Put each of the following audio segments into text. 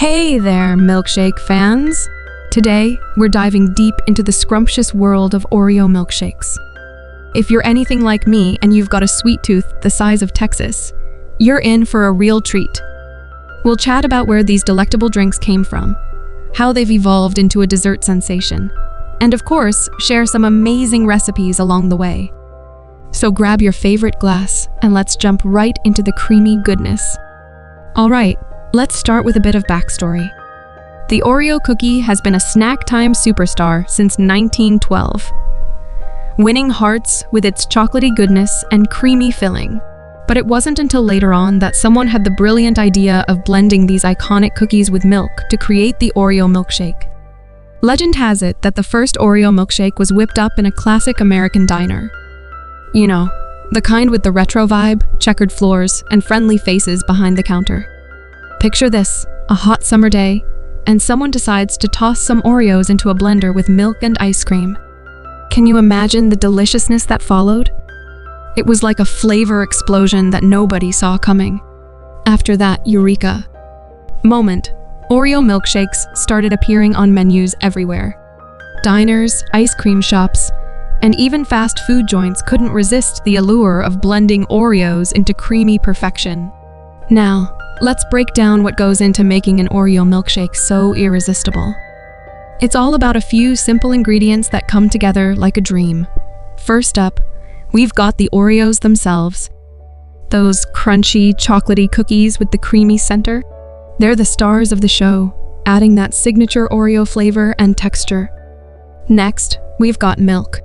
Hey there, milkshake fans! Today, we're diving deep into the scrumptious world of Oreo milkshakes. If you're anything like me and you've got a sweet tooth the size of Texas, you're in for a real treat. We'll chat about where these delectable drinks came from, how they've evolved into a dessert sensation, and of course, share some amazing recipes along the way. So grab your favorite glass and let's jump right into the creamy goodness. Alright, let's start with a bit of backstory. The Oreo cookie has been a snack time superstar since 1912, winning hearts with its chocolatey goodness and creamy filling. But it wasn't until later on that someone had the brilliant idea of blending these iconic cookies with milk to create the Oreo milkshake. Legend has it that the first Oreo milkshake was whipped up in a classic American diner. You know, the kind with the retro vibe, checkered floors, and friendly faces behind the counter. Picture this, a hot summer day, and someone decides to toss some Oreos into a blender with milk and ice cream. Can you imagine the deliciousness that followed? It was like a flavor explosion that nobody saw coming. After that eureka moment, Oreo milkshakes started appearing on menus everywhere. Diners, ice cream shops, and even fast food joints couldn't resist the allure of blending Oreos into creamy perfection. Now, let's break down what goes into making an Oreo milkshake so irresistible. It's all about a few simple ingredients that come together like a dream. First up, we've got the Oreos themselves. Those crunchy, chocolatey cookies with the creamy center. They're the stars of the show, adding that signature Oreo flavor and texture. Next, we've got milk.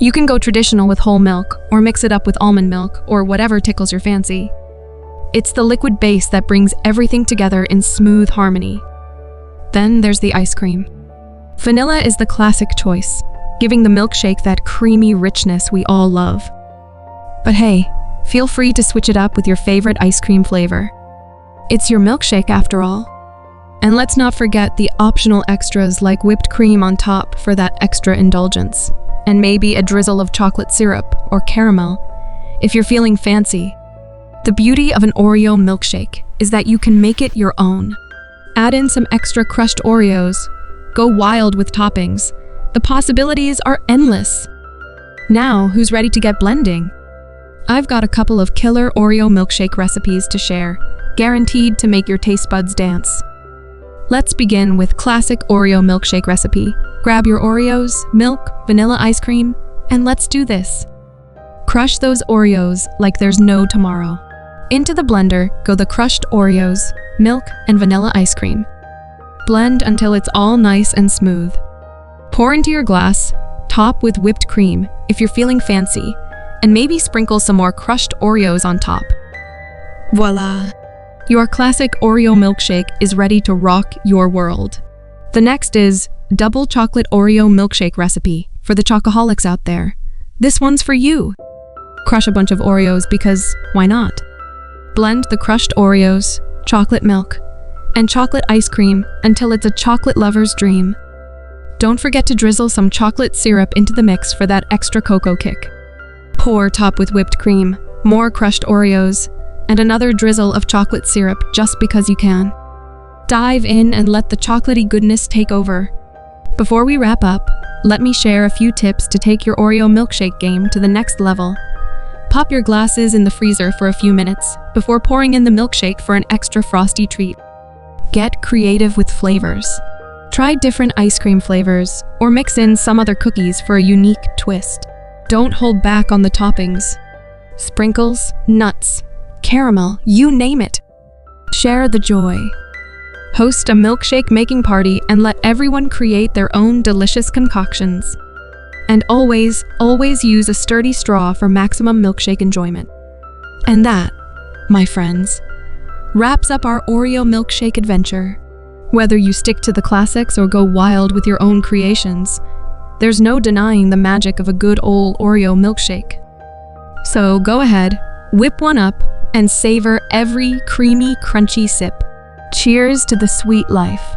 You can go traditional with whole milk, or mix it up with almond milk, or whatever tickles your fancy. It's the liquid base that brings everything together in smooth harmony. Then there's the ice cream. Vanilla is the classic choice, giving the milkshake that creamy richness we all love. But hey, feel free to switch it up with your favorite ice cream flavor. It's your milkshake after all. And let's not forget the optional extras like whipped cream on top for that extra indulgence, and maybe a drizzle of chocolate syrup or caramel if you're feeling fancy. The beauty of an Oreo milkshake is that you can make it your own. Add in some extra crushed Oreos, go wild with toppings. The possibilities are endless. Now, who's ready to get blending? I've got a couple of killer Oreo milkshake recipes to share, guaranteed to make your taste buds dance. Let's begin with classic Oreo milkshake recipe. Grab your Oreos, milk, vanilla ice cream, and let's do this. Crush those Oreos like there's no tomorrow. Into the blender go the crushed Oreos, milk, and vanilla ice cream. Blend until it's all nice and smooth. Pour into your glass, top with whipped cream if you're feeling fancy, and maybe sprinkle some more crushed Oreos on top. Voila! Your classic Oreo milkshake is ready to rock your world. The next is double chocolate Oreo milkshake recipe for the chocoholics out there. This one's for you. Crush a bunch of Oreos because why not? Blend the crushed Oreos, chocolate milk, and chocolate ice cream until it's a chocolate lover's dream. Don't forget to drizzle some chocolate syrup into the mix for that extra cocoa kick. Pour top with whipped cream, more crushed Oreos, and another drizzle of chocolate syrup just because you can. Dive in and let the chocolatey goodness take over. Before we wrap up, let me share a few tips to take your Oreo milkshake game to the next level. Pop your glasses in the freezer for a few minutes before pouring in the milkshake for an extra frosty treat. Get creative with flavors. Try different ice cream flavors or mix in some other cookies for a unique twist. Don't hold back on the toppings. Sprinkles, nuts, caramel, you name it. Share the joy. Host a milkshake making party and let everyone create their own delicious concoctions. And always, always use a sturdy straw for maximum milkshake enjoyment. And that, my friends, wraps up our Oreo milkshake adventure. Whether you stick to the classics or go wild with your own creations, there's no denying the magic of a good old Oreo milkshake. So go ahead, whip one up, and savor every creamy, crunchy sip. Cheers to the sweet life.